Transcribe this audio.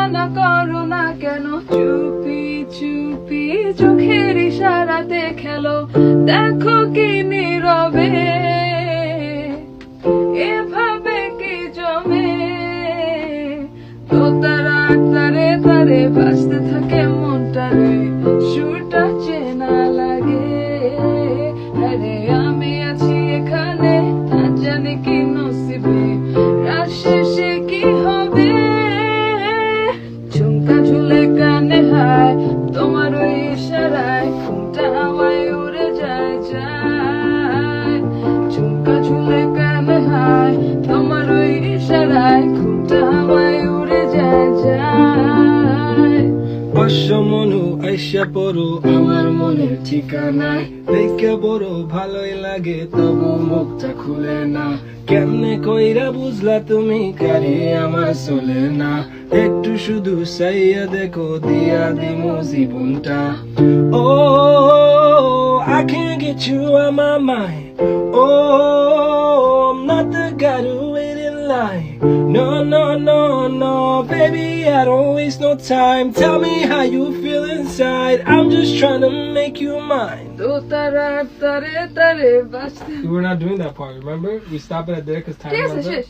মানা করো না কেন, চুপি চুপি চোখের ইশারাতে খেলো, দেখো কি নীরবে এভাবে কি জমে। তো তারা তারে তারে বাজতে থাকে মনটা রে, সুরটা চেনা লাগে। আরে আমি আছি এখানে, না জানি কি নসিবে, রাত শেষে কি হবে। ঝুমকা ঝুলে কানে হায়, তোমার ওই ইশারায় ঘুমটা হাওয়ায় উড়ে যায় যায়। ঝুমকা ঝুলে কানে হায়, তোমার ওই ইশারায় ঘুমটা হাওয়ায় উড়ে যায় যায়। অসমনু আইসা পড়ো আমার মনের ঠিকানায়, দেখে বড় ভালোই লাগে তবু মুখটা খুলে না। কেমনে কইরা বুঝলা তুমি কারি আমার চলে না, একটু শুধু চাইয়া দেখো দিয়া দিমু জীবনটা। Oh, I can't get you out my mind. Oh, I'm not the guy to wait in line. No, no, no, no, baby, I don't waste no time. Tell me how you feel inside. I'm just trying to make you mine. তো তারা তারে তারে বাজতে। We're not doing that part, remember? We stop it at there because time ঠিক আছে runs out. শেষ।